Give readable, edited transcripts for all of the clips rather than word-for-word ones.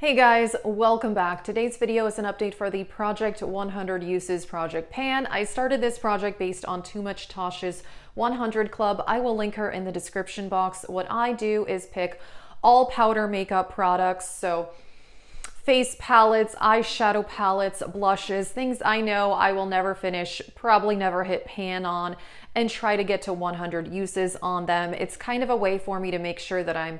Hey guys, welcome back. Today's video is an update for the Project 100 Uses Project Pan. I started this project based on Too Much Tosh's 100 Club. I will link her in the description box. What I do is pick all powder makeup products, so face palettes, eyeshadow palettes, blushes, things I know I will never finish, probably never hit pan on, and try to get to 100 uses on them. It's kind of a way for me to make sure that I'm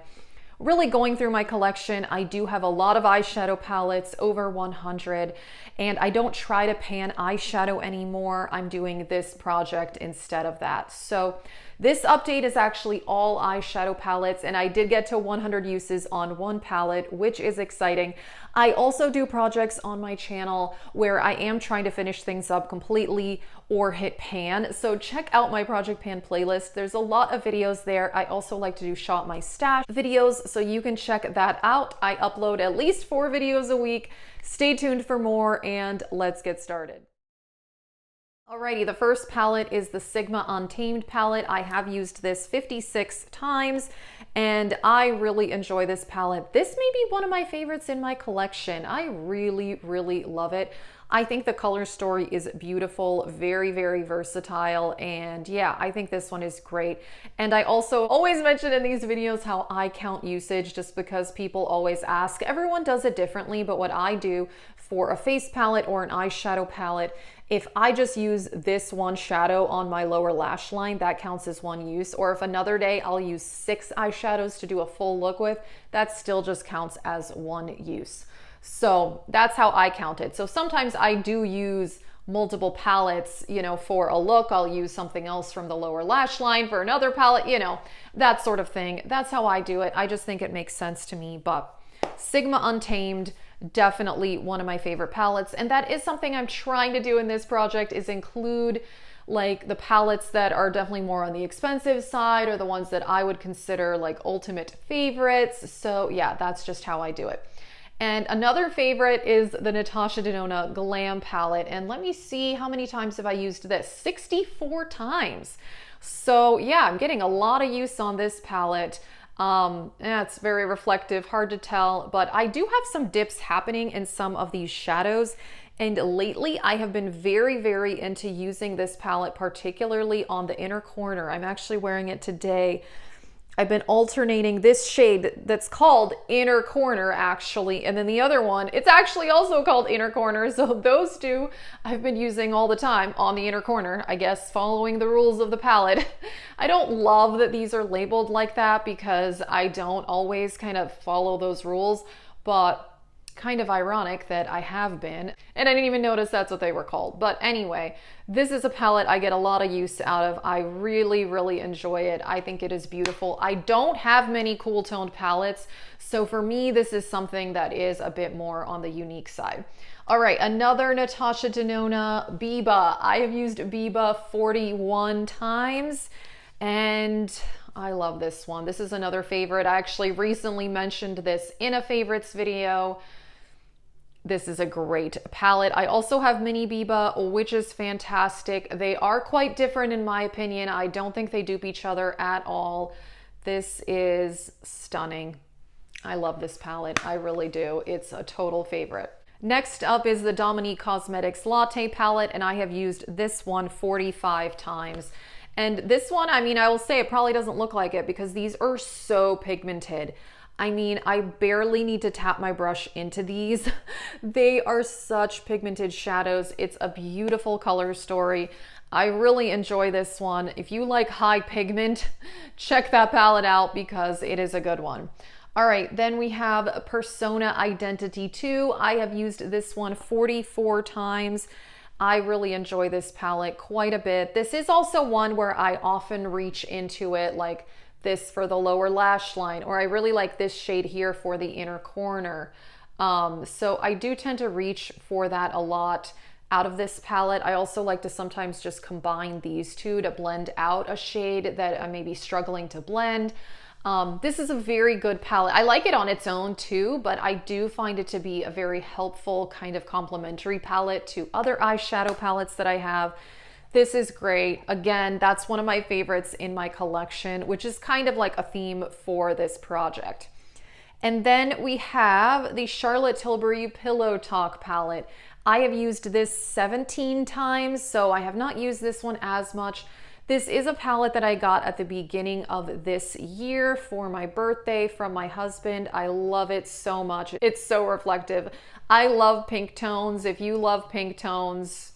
really going through my collection. I do have a lot of eyeshadow palettes, over 100, and I don't try to pan eyeshadow anymore. I'm doing this project instead of that. So this update is actually all eyeshadow palettes, and I did get to 100 uses on one palette, which is exciting. I also do projects on my channel where I am trying to finish things up completely or hit pan. So check out my Project Pan playlist. There's a lot of videos there. I also like to do Shop My Stash videos, so you can check that out. I upload at least 4 videos a week. Stay tuned for more, and let's get started. Alrighty, the first palette is the Sigma Untamed palette. I have used this 56 times and I really enjoy this palette. This may be one of my favorites in my collection. I really love it. I think the color story is beautiful, very versatile, and yeah, I think this one is great. And I also always mention in these videos how I count usage, just because people always ask. Everyone does it differently, but what I do for a face palette or an eyeshadow palette, if I just use this one shadow on my lower lash line, that counts as one use. Or if another day I'll use 6 eyeshadows to do a full look with, that still just counts as one use. So that's how I count it. So sometimes I do use multiple palettes, you know, for a look. I'll use something else from the lower lash line for another palette, you know, that sort of thing. That's how I do it. I just think it makes sense to me. But Sigma Untamed, definitely one of my favorite palettes. And that is something I'm trying to do in this project, is include like the palettes that are definitely more on the expensive side, or the ones that I would consider like ultimate favorites. So yeah, that's just how I do it. And another favorite is the Natasha Denona Glam palette. And let me see, how many times have I used this? 64 times. So yeah, I'm getting a lot of use on this palette. Yeah, it's very reflective, hard to tell, but I do have some dips happening in some of these shadows. And lately I have been very into using this palette, particularly on the inner corner. I'm actually wearing it today. I've been alternating this shade that's called Inner Corner, actually, and then the other one, it's actually also called Inner Corner. So those two I've been using all the time on the inner corner, I guess, following the rules of the palette. I don't love that these are labeled like that, because I don't always kind of follow those rules, but kind of ironic that I have been, and I didn't even notice that's what they were called. But anyway, this is a palette I get a lot of use out of. I really enjoy it. I think it is beautiful. I don't have many cool toned palettes, so for me this is something that is a bit more on the unique side. All right, another Natasha Denona Biba. I have used Biba 41 times and I love this one. This is another favorite. I actually recently mentioned this in a favorites video. This is a great palette. I also have Mini Biba, which is fantastic. They are quite different in my opinion. I don't think they dupe each other at all. This is stunning. I love this palette. I really do. It's a total favorite. Next up is the Dominique Cosmetics Latte palette, and I have used this one 45 times. And this one, I mean, I will say it probably doesn't look like it because these are so pigmented. I mean, I barely need to tap my brush into these. They are such pigmented shadows. It's a beautiful color story. I really enjoy this one. If you like high pigment, check that palette out because it is a good one. All right, then we have Persona Identity 2. I have used this one 44 times. I really enjoy this palette quite a bit. This is also one where I often reach into it, like this for the lower lash line, or I really like this shade here for the inner corner. So I do tend to reach for that a lot out of this palette. I also like to sometimes just combine these two to blend out a shade that I may be struggling to blend. This is a very good palette. I like it on its own too, but I do find it to be a very helpful kind of complementary palette to other eyeshadow palettes that I have. This is great. Again, that's one of my favorites in my collection, which is kind of like a theme for this project. And then we have the Charlotte Tilbury Pillow Talk palette. I have used this 17 times, so I have not used this one as much. This is a palette that I got at the beginning of this year for my birthday from my husband. I love it so much. It's so reflective. I love pink tones. If you love pink tones,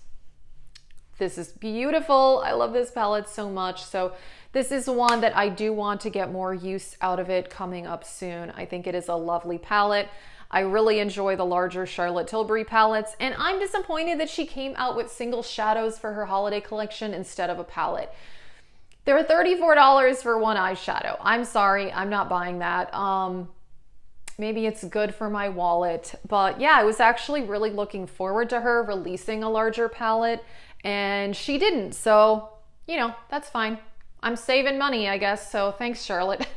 this is beautiful. I love this palette so much. So this is one that I do want to get more use out of it coming up soon. I think it is a lovely palette. I really enjoy the larger Charlotte Tilbury palettes, and I'm disappointed that she came out with single shadows for her holiday collection instead of a palette. They're $34 for one eyeshadow. I'm sorry, I'm not buying that. Maybe it's good for my wallet, but yeah, I was actually really looking forward to her releasing a larger palette, and she didn't, so, you know, that's fine. I'm saving money, I guess, so thanks, Charlotte.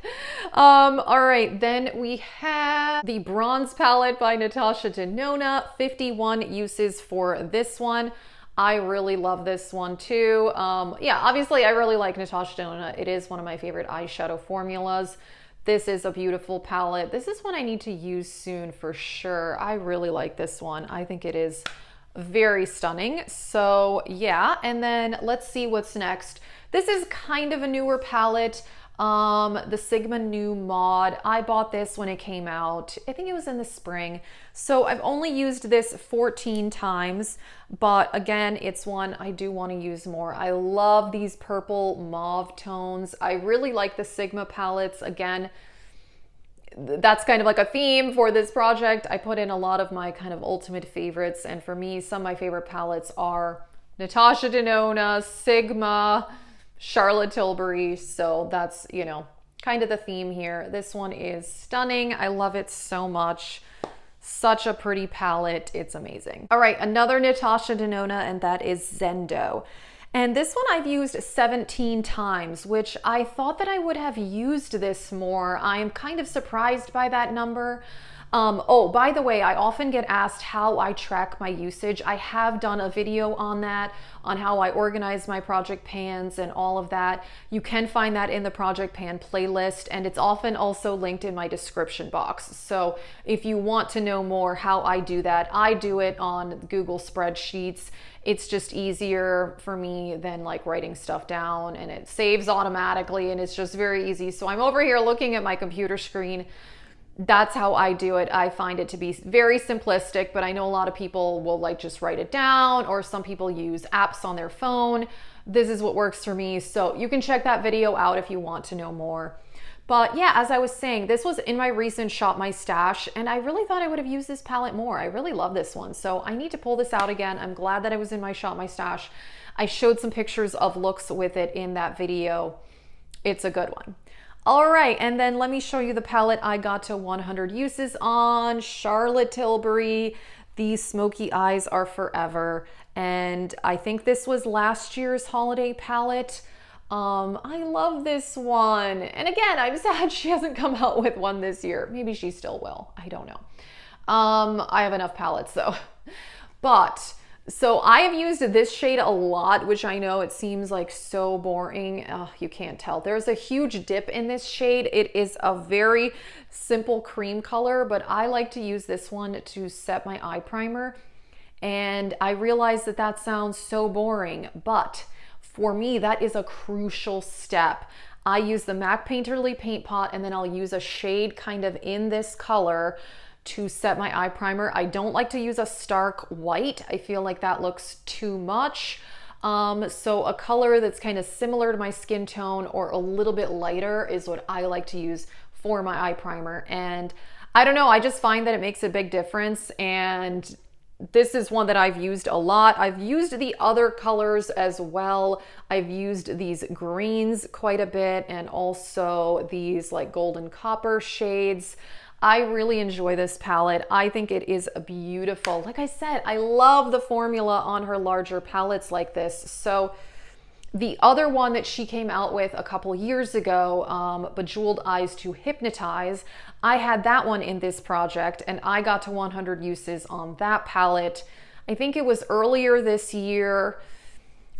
All right, then we have the Bronze palette by Natasha Denona, 51 uses for this one. I really love this one too. Yeah, obviously I really like Natasha Denona. It is one of my favorite eyeshadow formulas. This is a beautiful palette. This is one I need to use soon for sure. I really like this one. I think it is very stunning. So yeah, and then let's see what's next. This is kind of a newer palette, the Sigma New Mod. I bought this when it came out. I think it was in the spring. So I've only used this 14 times, but again, it's one I do want to use more. I love these purple mauve tones. I really like the Sigma palettes. Again, that's kind of like a theme for this project. I put in a lot of my kind of ultimate favorites, and for me, some of my favorite palettes are Natasha Denona, Sigma, Charlotte Tilbury. So that's, you know, kind of the theme here. This one is stunning. I love it so much. Such a pretty palette. It's amazing. All right, another Natasha Denona, and that is Zendo. And this one I've used 17 times, which I thought that I would have used this more. I'm kind of surprised by that number. Oh, by the way, I often get asked how I track my usage. I have done a video on that, on how I organize my project pans and all of that. You can find that in the project pan playlist, and it's often also linked in my description box. So if you want to know more how I do that, I do it on Google spreadsheets. It's just easier for me than like writing stuff down, and it saves automatically, and it's just very easy. So I'm over here looking at my computer screen. That's how I do it. I find it to be very simplistic, but I know a lot of people will like just write it down, or some people use apps on their phone. This is what works for me. So you can check that video out if you want to know more. But yeah, as I was saying, this was in my recent Shop My Stash, and I really thought I would have used this palette more. I really love this one. So I need to pull this out again. I'm glad that it was in my Shop My Stash. I showed some pictures of looks with it in that video. It's a good one. All right, and then let me show you the palette I got to 100 uses on. Charlotte Tilbury. These smoky eyes are forever, and I think this was last year's holiday palette. I love this one, and again, I'm sad she hasn't come out with one this year. Maybe she still will. I don't know. I have enough palettes though. But so I have used this shade a lot, which I know it seems like so boring. You can't tell. There's a huge dip in this shade. It is a very simple cream color, but I like to use this one to set my eye primer. And I realize that that sounds so boring, but for me, that is a crucial step. I use the MAC Painterly Paint Pot, and then I'll use a shade kind of in this color to set my eye primer. I don't like to use a stark white. I feel like that looks too much. So a color that's kind of similar to my skin tone or a little bit lighter is what I like to use for my eye primer. And I don't know, I just find that it makes a big difference, and this is one that I've used a lot. I've used the other colors as well. I've used these greens quite a bit, and also these like golden copper shades. I really enjoy this palette. I think it is beautiful. Like I said, I love the formula on her larger palettes like this. So the other one that she came out with a couple years ago, Bejeweled Eyes to Hypnotize, I had that one in this project, and I got to 100 uses on that palette. I think it was earlier this year.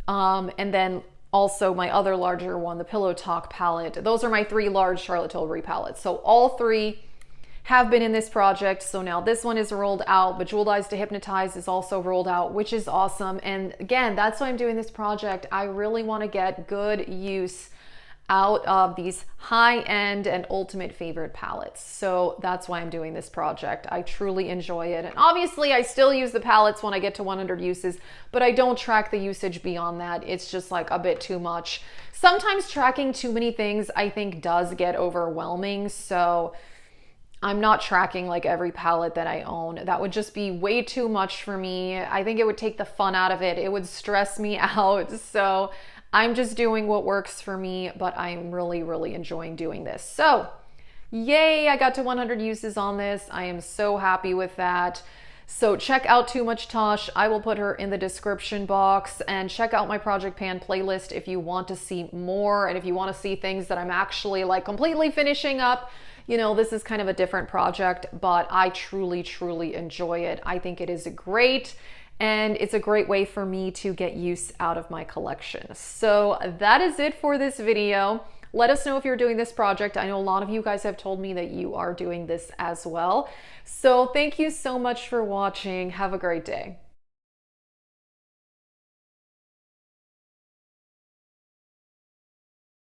And then also my other larger one, the Pillow Talk palette. Those are my three large Charlotte Tilbury palettes. So all three have been in this project. So now this one is rolled out, Bejeweled Eyes to Hypnotize is also rolled out, which is awesome. And again, that's why I'm doing this project. I really want to get good use out of these high-end and ultimate favorite palettes. So that's why I'm doing this project. I truly enjoy it. And obviously I still use the palettes when I get to 100 uses, but I don't track the usage beyond that. It's just like a bit too much. Sometimes tracking too many things I think does get overwhelming. So I'm not tracking like every palette that I own. That would just be way too much for me. I think it would take the fun out of it. It would stress me out. So I'm just doing what works for me, but I'm really, really enjoying doing this. So yay, I got to 100 uses on this. I am so happy with that. So check out Too Much Tosh. I will put her in the description box, and check out my Project Pan playlist if you want to see more and if you want to see things that I'm actually like completely finishing up. You know, this is kind of a different project, but I truly, truly enjoy it. I think it is great, and it's a great way for me to get use out of my collection. So that is it for this video. Let us know if you're doing this project. I know a lot of you guys have told me that you are doing this as well. So thank you so much for watching. Have a great day.